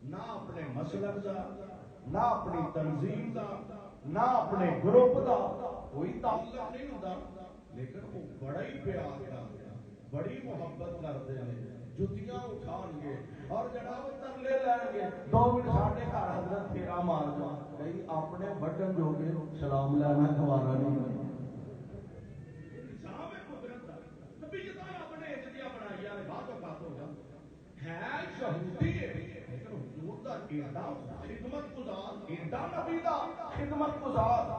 نہ اپنے مسلک دا نہ اپنی تنظیم دا نہ اپنے گروپ دا کوئی تعلق نہیں ہوتا، لیکن وہ بڑا ہی پیار کرتے ہیں، بڑی محبت کرتے ہیں، جتیاں اٹھان گے اور جناب ترلے لین گے 2 منٹ ساڈے گھر حضرت پھیرا مار جا کئی اپنے بٹن جو گے سلام لینا گوارا نہیں ہوتا۔ نظام قدرت دا نبی جدا اپنے عزتیاں بنائی ہے بات بات ہوگا ہے شہودی ہے، لیکن حضور دا ایڈا خدمت گزار، ایڈا نبی دا خدمت گزار۔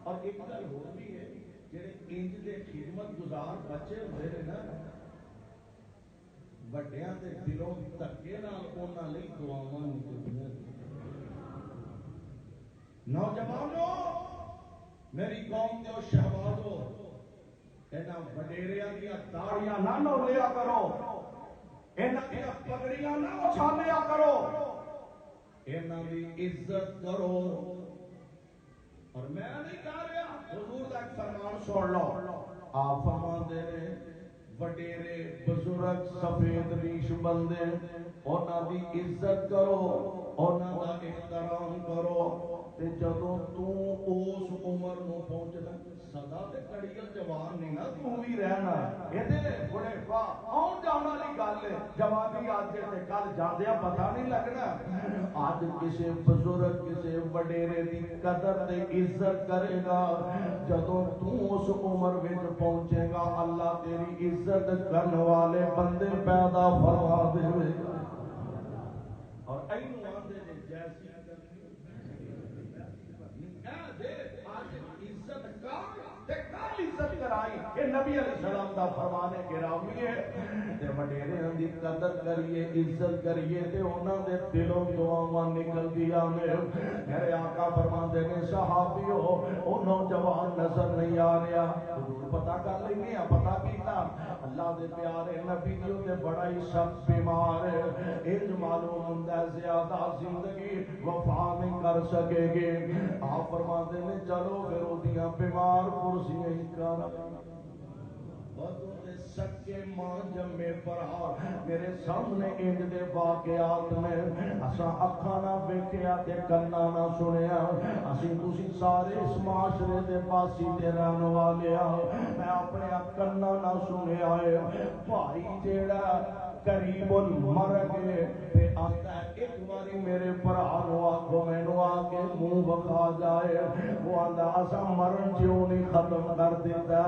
اور ایک گل ہو بھی ہے جڑے انج دے خدمت گزار بچے ہوندے نے نا وڈیاں دے دلوں دھکے نال انہاں لئی دعاواں نکلدیاں۔ نوجوانوں میری قوم دے شہبازو انہاں وڈیریاں دیاں داڑیاں نہ نولیا کرو، انہاں دیاں پگڑیاں نہ اچھالیا کرو، انہاں دی عزت کرو۔ اور میں نہیں کہہ رہا، حضور دا ایک فرمان سن لو، آپ فرماندے نے وڈیرے بزرگ سفید ریش بندے انہاں دی عزت کرو، انہاں دا احترام کرو، تے جدوں تو اس عمر نو پہنچنا سدا تے کڑیل جوان نہیں نا تو بھی رہنا، ایدے بڑے پا آن جان والی گل ہے، جوانی اج تے کل جاندیاں پتہ نہیں لگنا۔ اج کسے بزرگ کسے وڈیرے دی قدر تے عزت کرے گا، جدوں تو اس عمر وچ پہنچے گا اللہ تیری عزت کرنے والے بندے پیدا فرما دے گا۔ اور اینو آندے نے جیسی عزت عزت کرائی کہ نبی علیہ السلام دا فرمان گرامی ہے تے وڈیریاں دی قدر کریے عزت کریے تے انہاں دے دلوں دعاواں نکلدیاں نے۔ میرے آقا فرماندے نے صحابیو او نوجوان نظر نہیں آ رہا، حضور پتہ کر لیں گے پتہ کیتا اللہ دے پیارے نبی دیو تے بڑا ہی سخت بیمار ہے، انج معلوم ہوندا ہے زیادہ زندگی وفا نہیں کر سکے گے۔ آپ فرماتے ہیں چلو پھر اودیاں بیمار کرسیاں ہی کر سکے ماں جمے پرا میرے سامنے انج دے واقعات نے اساں اکھاں نہ ویکھیا تے کنا نہ سنیا، اسی تسی سارے اس معاشرے دے پاسی تے رہن والے ہاں، میں اپنے کنا نہ سنیا ہے بھائی جیڑا قریب المرگ تے آتا ہے ایک باری میرے بھرا نو آکھو مینوں آ کے منہ بکھا جائے، وہ آندا اساں مرن کیوں نہیں ختم کر دیتا،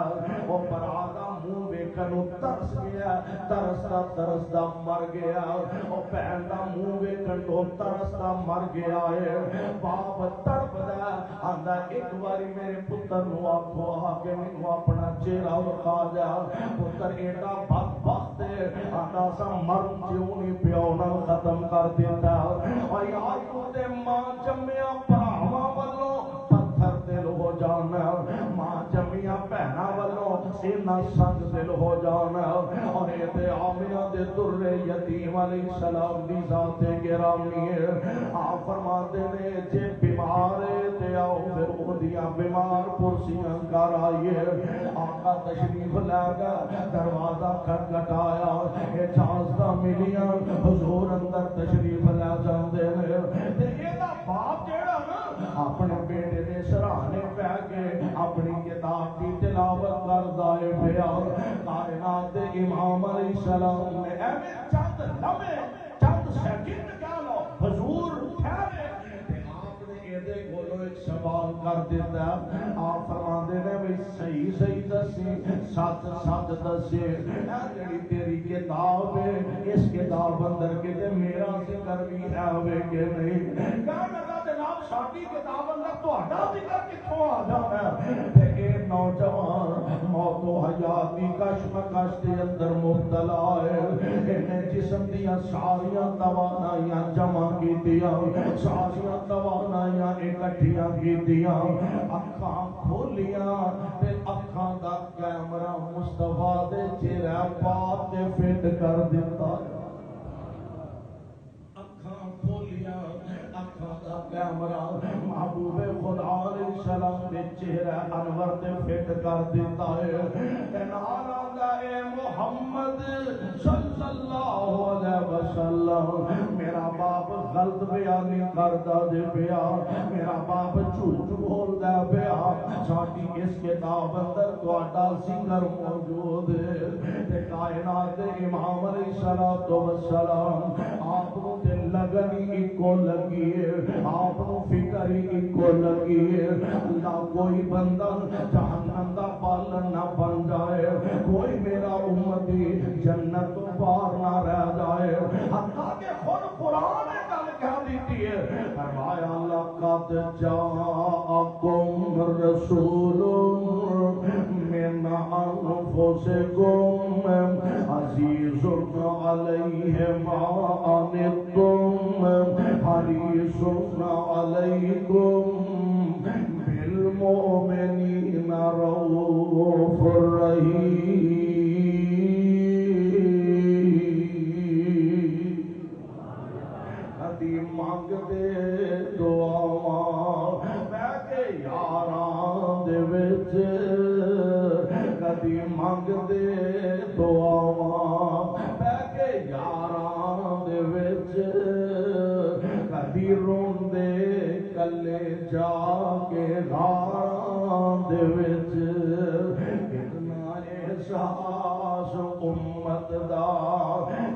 وہ بھرا دا منہ ویکھن ترس گیا، ترستا ترستا مر گیا، وہ بہن دا منہ ویکھن تو ترستا مر گیا ہے، باپ تڑپدا آندا ایک باری میرے پتر نو آکھو آ کے مینوں اپنا چہرہ بکھا جا، پتر ایڈا بدبخت ہے آندا مرن کیوں نہیں پیو نہ ختم کر دیتا، اور یار تو تے ماں جمیا بھراواں والوں پتھر دل ہو جانا، ماں جمیا بہنا والوں اینا سنگ دل ہو جانا، اور یہ تے آمنہ دے در یتیم علیہ السلام دی ذات گرامی ہے۔ آپ فرماتے نے جے بیمار تے آؤ پھر اودیاں بیمار پرسیاں کر آئیے، آقا تشریف لے گا دروازہ کھٹکھٹایا، اجازت ملیاں حضور اندر تشریف لے جاندے نے، تے ایدا باپ جیڑا نا اپنے بیٹے دے سرانے پہ کے اپنی کتاب کی تلاوت کردا ہے پیا، کائنات دے امام علیہ السلام نے ایویں چند لمحے چند سیکنڈ کہہ لو حضور ٹھہرے تے آپ نے ایدے کولوں ایک سوال کر دیتا، آپ فرماندے نے بھی صحیح صحیح دسی سچ سچ دسی، اے جڑی تیری کتاب ہے اس کتاب اندر کتے میرا ذکر بھی ہے کہ نہیں، کہنے لگا جناب ساڈی کتاب اندر تہاڈا ذکر کتھوں آ جانا ہے، اے نوجوان موت و حیات دی کشمکش دے اندر مبتلا ہے، انہیں جسم دیاں ساریاں توانائیاں جمع کیتیاں، ساریاں توانائیاں اکٹھیاں کیتیاں، اکھاں کھولیاں تے اکھاں دا کیمرہ مصطفیٰ دے چہرہ پاک تے فٹ کر دیتا، اکھاں کھولیاں اکھاں دا کیمرہ محبوب خدا علیہ السلام دے چہرہ انور تے فٹ کر دیتا ہے، تے نال آندا اے محمد صلی اللہ علیہ وسلم میرا باپ غلط بیانی کردا دے پیا میرا باپ جھوٹ بولدا پیا ساڈی اس کتاب اندر تہاڈا ذکر موجود ہے تے کائنات دے امام علیہ الصلوۃ والسلام آپ نوں تے لگن ہی اکو لگی ہے آپ نوں فکر ہی اکو لگی ہے اللہ کوئی بندہ جہنم دا پالن نہ بن جائے کوئی میرا امتی جنت تو باہر نہ رہ جائے حتیٰ کہ خود قرآن نے گل کہہ دیتی ہے فرمایا لقد جاءکم رسول من انفسکم عزیز علیہ ما عنتم حریص علیکم بالمؤمنین رؤوف رحیم مانگ دے دعاواں میں کہ یاراں دے وچ کدی مانگ دے دعاواں میں کہ یاراں دے وچ کدی روندے کلے جا کے غاراں دے وچ کتنا احساس امت دا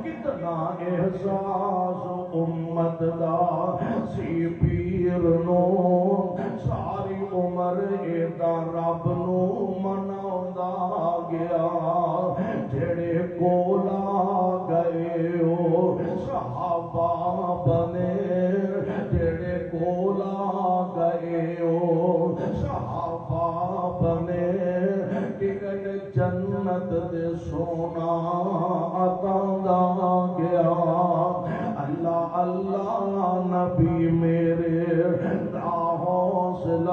کتنا احساس امت دا سی پیر نو ساری عمر ایدا رب نو مناوندا گیا جڑے کولا گئے او صحابہ بنے جڑے کولا گئے او صحابہ بنے ٹکٹ جنت دے سونا عطا گیا اللہ اللہ نبی میرے دا حوصلہ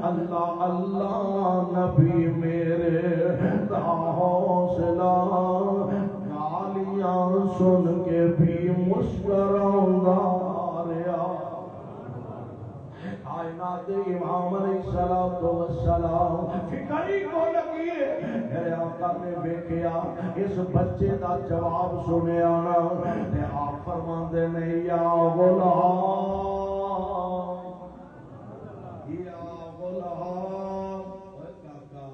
اللہ اللہ نبی میرے دا حوصلہ گالیاں سن کے بھی مسکراؤندا رہا کائنات امام علیہ الصلوۃ والسلام فکری کو لگی ہے میرے آقا نے دیکھیا اس بچے دا جواب سنیا نا تے آپ فرماندے نے یا غلام اوے کاکا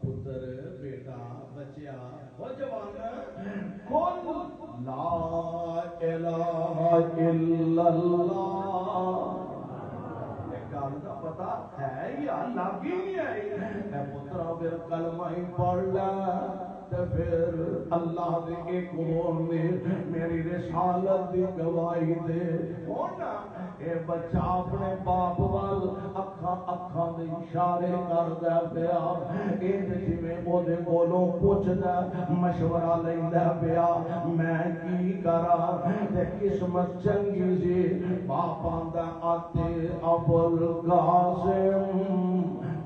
پتر بیٹا بچیا او جوان قل لا الہ الا اللہ گل کا پتا ہے یا لگ ہی نہیں آئی اے پترا پھر کلمہ ہی پڑھ لے تے پھر اللہ دے ایک قرآن نے میری رسالت دی گواہی دے ہونا اے بچہ اپنے باپ وال اکھاں اکھاں دے اشارے کردا پیا اے جویں او دے کولوں پوچھدا مشورہ لیندا پیا میں کی کراں تے قسمت چنگی سی باپ آندا آتے ابل قاسم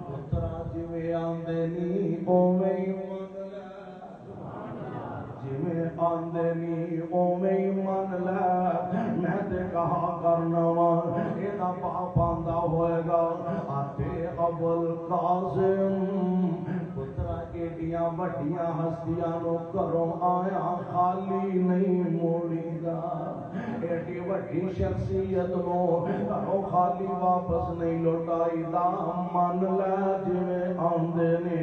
پترا جویں آندے نی اوویں ہی من لے جویں آندے نی اوویں ہی من لے میں تے کہا کرنا وا ایدا باپ آندا ہوئے گا آتے ابل قاسم پترا ایڈیاں وڈیاں ہستیاں نو گھروں آیا خالی نہیں موڑی گا ایڈی وڈی شخصیت نو گھروں خالی واپس نہیں لوٹائی دا من لے جویں آندے نے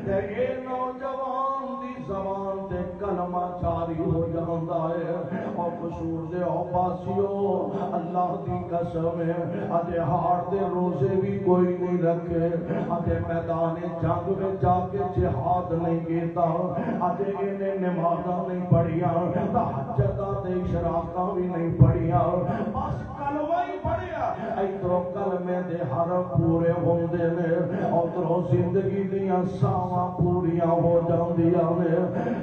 تے اے نوجوان دی زبان تے کلمہ جاری ہو جاندا ہے او قصور دے او پاسیو اللہ دی قسم ہے اتے ہار دے روزے بھی کوئی نہیں رکھے اتے میدان جنگ میں جا کے جہاد نہیں کیتا اتے انہیں نمازاں نہیں پڑھیاں تہجداں تے اشراقاں بھی نہیں پڑھیاں بس کلمہ ہی پڑھیا ادھروں کلمے دے حرف پورے ہوندے نے ادھروں زندگی دیاں ساواں پوریاں ہو جاندیاں نے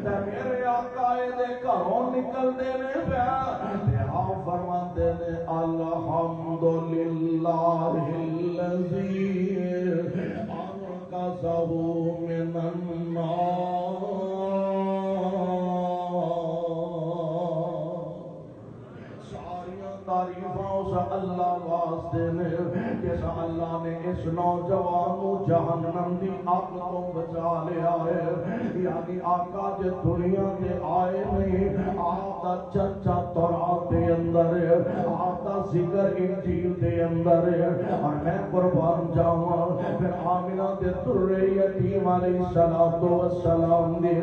تے میرے آقا دے گھروں نکلدے نے پیا تے آپ فرماندے نے الحمدللہ الذی انقذہ من النار تعریفاں اس اللہ واسطے نے جس اللہ نے اس نوجوان کو جہنم دی آگ تو بچا لیا ہے یا یعنی آقا جو دنیا دے آئے نہیں، آپ دا چرچا تورات دے اندر ہے، آپ دا ذکر انجیل دے اندر ہے، اور میں قربان جاواں پھر آمنہ دے در یتیم علیہ السلام دے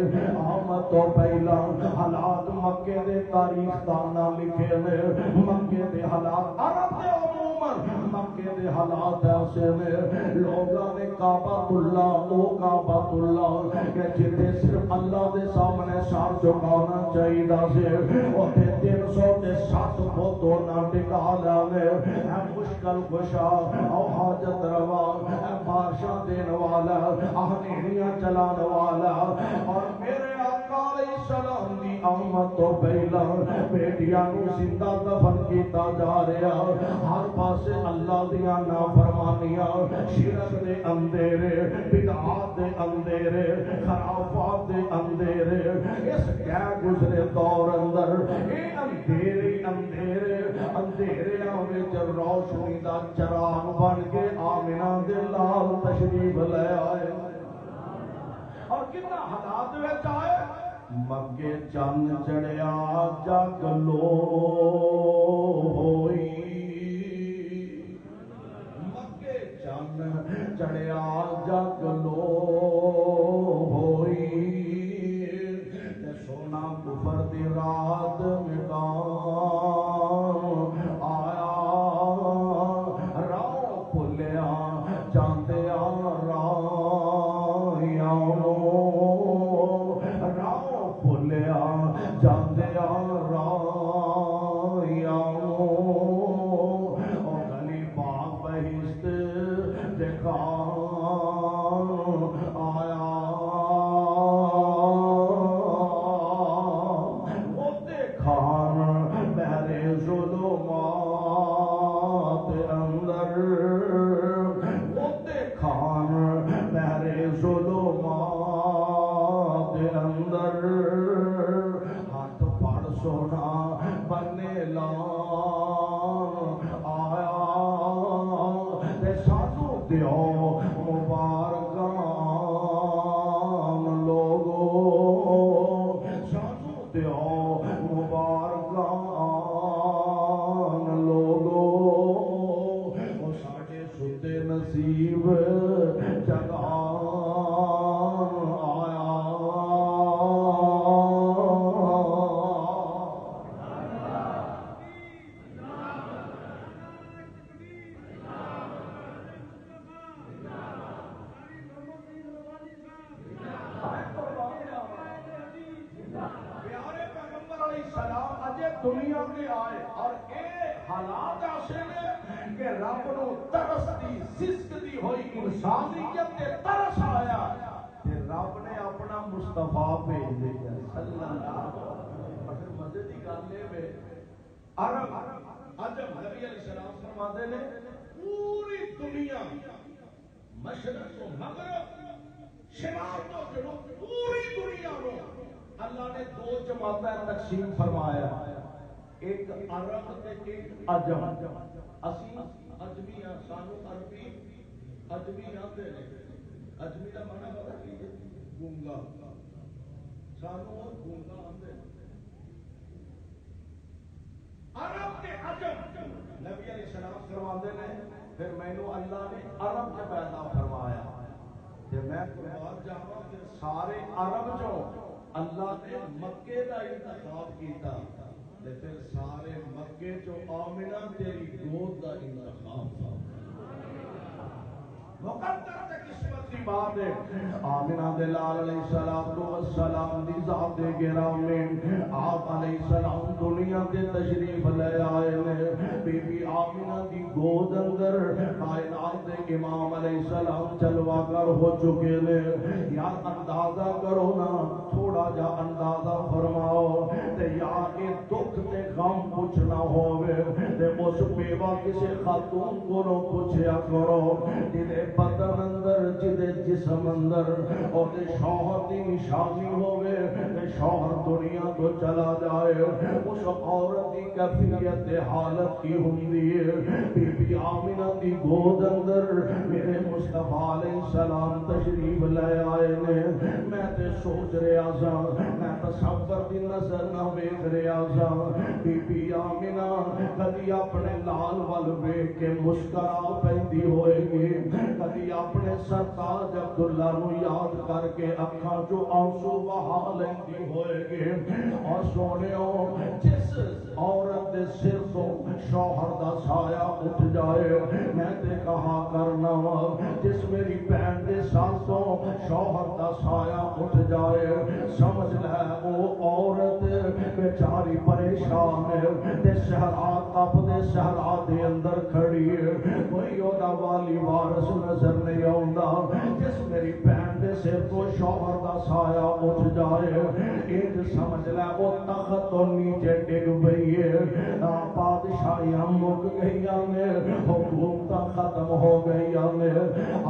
آمد تو پہلا حالات مکے دے تاریخ دانا لکھے نے، مکے دے حالات عرب دے عموماً مکے دے حالات ایسے نے، لوگاں نے کعبۃ اللہ او کعبۃ اللہ کہ جتے صرف اللہ دے سامنے سر جھکانا چاہیے سے اوتے 360 فوٹو نہ ٹکا لاوے، اے مشکل کشا او حاجت روا، اے بادشاہ دین والا، آہنیاں چلان والا، اور میرے آقا علیہ السلام دی آمد تو پہلا بیٹیاں نو زندہ دفن کیتا جا رہا، ہر پاسے اللہ دیاں نافرمانیاں، شرک دے اندھیرے، بدعات دے اندھیرے، خرافات دے اندھیرے، اس کیا گزرے دور اندر اے اندھیرے اندھیرے اندھیرے وچ روشنی دا چراغ بن کے آمنہ دے لال تشریف لے آئے، اور کتنا حالات وچ آئے، مکے چن چڑھیا جگ لو ہوئی، مکے چن چڑھیا جگ لو ہوئی، تے سونا کفر دی رات مٹا آیا، راہ بھلیا جاندیا بھولیا جاندیا رایا، او گلی باغ بہشت دکھا آیا، او دیکھان بہرے ظلمات اندر، او دیکھان بہرے ظلمات اندر، ہاتھ پڑ سونا بنے لان آیا، تے سانو دیو مبارکان لوگو، سانو دیو مبارکان لوگو، وہ ساڑھے ستے نصیب جگان آیا، دنیا میں آئے اور اے حالات ایسے نے کہ رب نو ترس دی زشت دی ہوئی انسانیت تے ترس آیا، تے رب نے اپنا مصطفیٰ بھیج دیا صلی اللہ علیہ وسلم۔ مزے دی گل ہے عرب عجم نبی علیہ السلام فرماتے نے پوری دنیا مشرق و مغرب شمال تو جنوب پوری دنیا میں اللہ نے دو جماعتیں تقسیم فرمایا، ایک عرب تے ایک عجم، اسی عجمی ہاں، سانو عربی عجمی آتے ہیں، عجمی کا معنی پتہ کی ہے گونگا، سانو گونگا آتے ہیں، عرب تے عجم نبی علیہ السلام فرماتے ہیں، پھر مینوں اللہ نے عرب سے پیدا فرمایا، تے میں قربان جاواں پھر سارے عرب جو اللہ نے مکے کا انتخاب کیتا، تے پھر سارے مکے جو آمنہ تیری گود کا انتخاب تھا، مقدر تے قسمت دی بات ہے۔ آمنہ دے لال علیہ السلام دی ذات گرامی، آپ علیہ السلام دنیا دے تشریف لے آئے نے، بی بی آمنہ دی گود اندر کائنات دے امام علیہ السلام چلوا کر ہو چکے نے، یار اندازہ کرو نا، تھوڑا جا اندازہ فرماؤ تے یار اے دکھ تے غم کچھ نہ ہوئے تے اس بیوہ کے کسی خاتون کو پوچھیا کرو جدے بدن اندر جدے جسم اندر اور دے شوہر دی نشانی ہوئے تے شوہر دنیا تو چلا جائے اس عورت دی کیفیت حالت کی ہوندی ہے بی بی آمنہ دی گود اندر میرے مصطفیٰ علیہ السلام تشریف لے آئے نے میں تے سوچ رہا سا میں تصور دی نظر نہ ویکھ رہا سا بی بی آمنہ کدی اپنے لال ول ویکھ کے مسکرا پیندی ہوئے گی کدی اپنے سرتاج عبداللہ نو یاد کر کے اکھاں جو آنسو بہا لیندی ہوئے گی اور سونےو جس عورت دے سر تو شوہر دا سایہ اٹھ جائے میں تے کہا کرنا جس میری بہن دے سر تو شوہر دا سایہ اٹھ جائے سمجھ لے وہ عورت بیچاری پریشان ہے تے صحرا تپ دے صحرا دے اندر کھڑی ہے کوئی اودا والی وارث نظر نہیں آوندا جس میری بہن دے سر تو شوہر دا سایہ اٹھ جائے ایک سمجھ لے وہ تخت تو نیچے ڈگ پئی ہے بادشاہیاں مک گئیاں نے حکومتاں ختم ہو گئیاں نے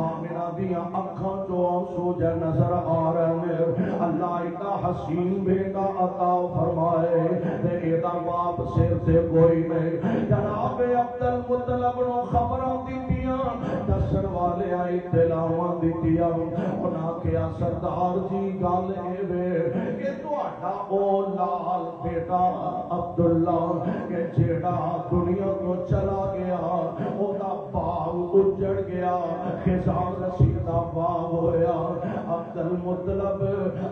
آمنہ دیاں اکھاں جو آنسو جے نظر آ رہے ہیں اللہ ایدہ حسین بیٹا عطا فرمائے تے ایدہ باپ سر سے کوئی نہیں جناب عبدالمطلب نو خبراں دیتیاں دسن والے آئی اطلاعاں دیتیاں انہاں کیا سردار جی گل اے کہ تہاڈا او لال بیٹا عبداللہ کہ جیڑا دنیا کو چلا گیا او دا باغ اجڑ گیا خزان رسیدہ باغ ہویا عبدالمطلب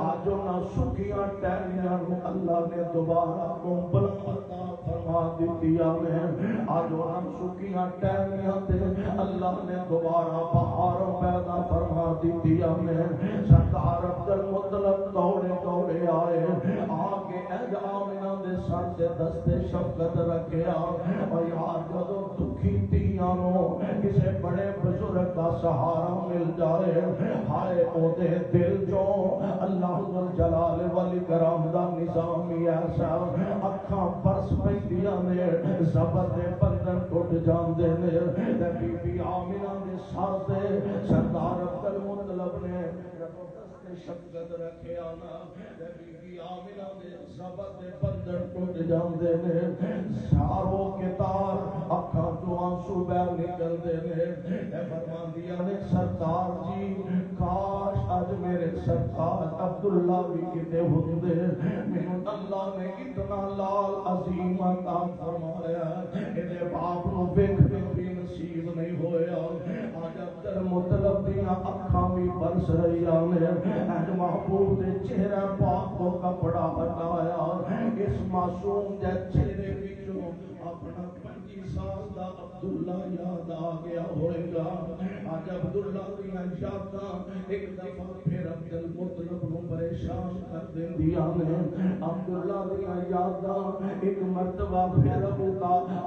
آج انہاں سکھیاں ٹہنیاں اللہ نے دوبارہ کمبل عطا فرما دیتیا میں آج انہاں سکھیاں ٹہنیاں تے اللہ نے دوبارہ بہار پیدا فرما دیتیا میں سردار عبدالمطلب دوڑے دوڑے آئے آگے اج آمنہ دے سر سے دستے شفقت رکھیا اور یار جدو دکھی تیاں نو کسے بڑے بزرگ کا سہارا مل جائے ہائے او دے دل جو اللہ جلال والاکرام دا نظامی ایسا اکھاں برس پیندیاں نے زبر دے بندن ٹوٹ جاندے نے تے بی بی آمنہ دے سر تے سردار عبدالمطلب نے شفقت رکھے آنا بی بی آمنہ دے زبر دے بندن ٹوٹ جاندے نے ساروں کے تار اکھاں جو آنسو بہ نکل دے نے اے فرماندیاں نے سردار جی کاش اج میرے سرکار عبداللہ بھی کتے ہوندے مینوں اللہ نے اتنا لال عظیم عطا فرمایا اے باپ نو ویکھنے بھی نصیب نہیں ہویا آج عبدالمطلب دیاں اکھاں بھی برس رہیاں نے اج محبوب دے چہرہ پاک کو کپڑا ہٹایا اس معصوم دے چہرے وچوں اپنا 25 سال دا عبداللہ یاد آ گیا ہوئے گا آج عبداللہ دیاں یاداں ایک دفعہ پھر عبدالمطلب نو پریشان کر دیندیاں نے عبداللہ دیاں یاداں ایک مرتبہ پھر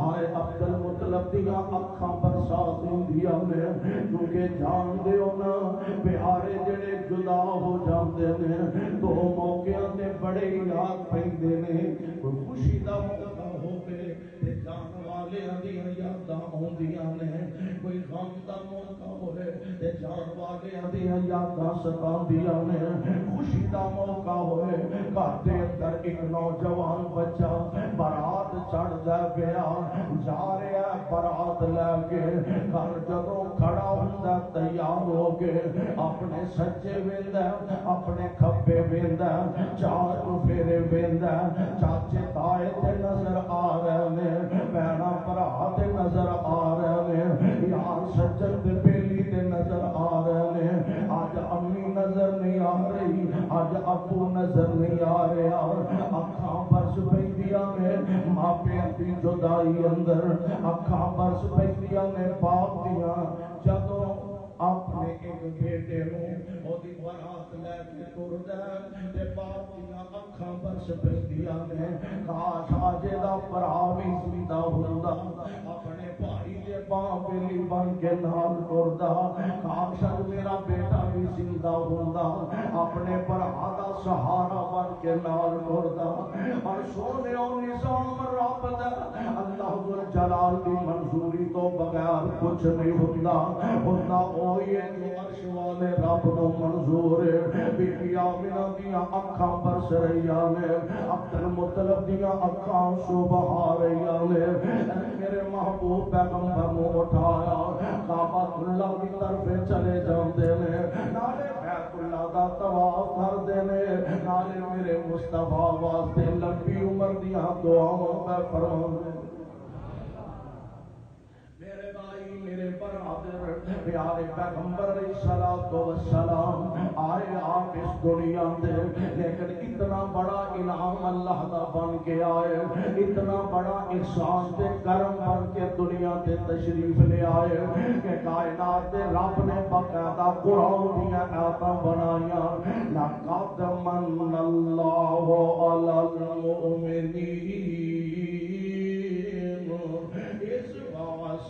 آئے عبدالمطلب دیاں اکھاں برسا دیندیاں نے کیونکہ جان دیو نا پیارے جڑے جدا ہو جاندے نے تو موقعاں تے بڑے یاد پیندے نے کوئی خوشی دا موقع ہوے تے جان والے دیاں یاداں ہوندیاں نے کوئی غم دا موقع ہوے تے جان والے دیاں یاداں ستاندیاں نے خوشی دا موقع ہوے گھر دے اندر ایک نوجوان بچہ برات چڑھدا پیا جا رہا برات لے کے گھر جدوں کھڑا ہوندا تیار ہو کے اپنے سجے ویندا اپنے کھبے ویندا چار پھیرے ویندا چاچے تائے تے نظر آ رہے نے بہنا بھرا تے نظر آ رہے نے یار سجن تے بیلی تے نظر آ رہے نے آج امی نظر نہیں آ رہی آج ابو نظر نہیں آ رہا اکھاں برس پیندیاں نے ماپیاں دی جدائی اندر اکھاں برس پیندیاں نے باپ دیاں جدوں اپنے ایک بیٹے نو او دی برات لے کے ٹردا تے باپ دیاں اکھاں برس پیندیاں نے کاش اجے دا بھرا وی زندہ ہوندا اپنے بھائی دے باں بیلی بن کے نال ٹردا کاش اج میرا بیٹا بھی زندہ ہوندا اپنے بھرا دا سہارا بن کے نال ٹردا اور سونے او نظام رب دا اللہ ذل جلال دی منظوری تو بغیر کچھ نہیں ہوندا ہوندا اوہی ہے جو عرش والے رب نو منظور ہے بی بی آمنہ دیاں اکھاں برس رہیاں نے عبد المطلب دیاں اکھاں سو بہا رہیاں نے میرے محبوب پیغمبر نو اٹھایا کعبہ اللہ کی طرف چلے جاندے نے نالے بیت اللہ دا طواف کردے نے نالے میرے مصطفیٰ واسطے لمبی عمر دیاں دعاؤں پہ فرماندے میرے بھائی میرے برادر پیارے پیغمبر علیہ الصلوۃ والسلام آئے آپ اس دنیا دے لیکن اتنا بڑا انعام اللہ دا بن کے آئے اتنا بڑا احسان تے کرم بن کے دنیا تے تشریف لے آئے کہ کائنات دے رب نے باقاعدہ قرآن دیاں آیاتاں بنائیاں لقد من اللہ علی المؤمنین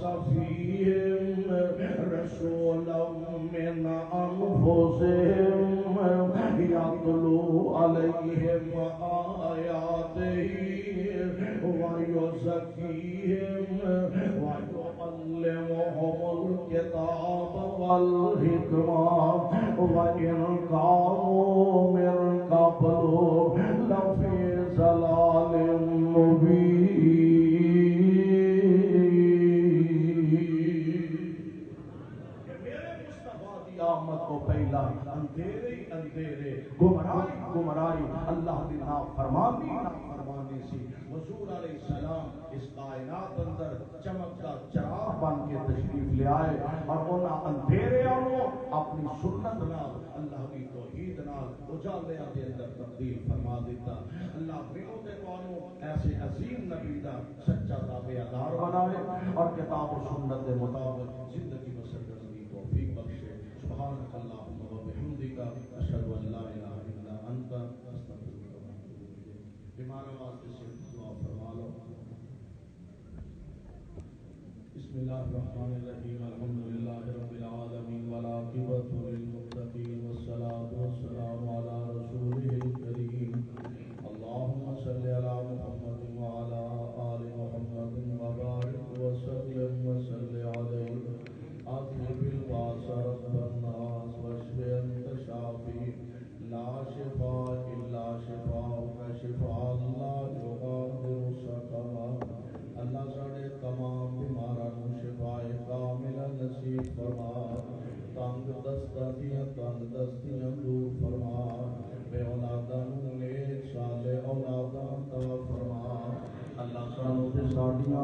فيهم رسولا من أنفسهم يتلو عليهم آياته ويزكيهم ويعلمهم الكتاب والحكمة وإن كانوا من قبل لفي ضلال مبين قیامت کو پہلا اندھیرے اندھیرے گمراہی اللہ دی نافرمانی سی حضور علیہ السلام اس کائنات اندر چمکتا چراغ بن کے تشریف لے آئے اور انہاں اندھیرے اپنی سنت نال اللہ کی توحید نال اجالیاں دے اندر تبدیل فرما دیتا اللہ میرے تے تانوں ایسے عظیم نبی دا سچا تابعدار بنائے اور کتاب و سنت کے مطابق زندگی بسر کرنے کی توفیق بخشے سبحانك اللهم وبحمدك اشهد ان لا اله الا انت استغفرك واتوب اليك بیماروں واسطے سے دعا فرما لو بسم اللہ الرحمن الرحیم الحمد للہ رب العالمین والعاقبۃ للمتقین والصلاة والسلام علی رسولہ الکریم اللهم صل علی محمد وعلی آل محمد وبارک وسلم وصل علیہ اطلب الباس رب الناس واشف انت شافی لا شفاء الا شفاءک شفاء لا یغادر سقما اللہ ساڑے تمام بیماران شفاء کامل نصیب فرما تنگ دستیاں دور فرما بے اولادان نیک صالح اولادان عطا فرما اللہ سانو تے ساڈیاں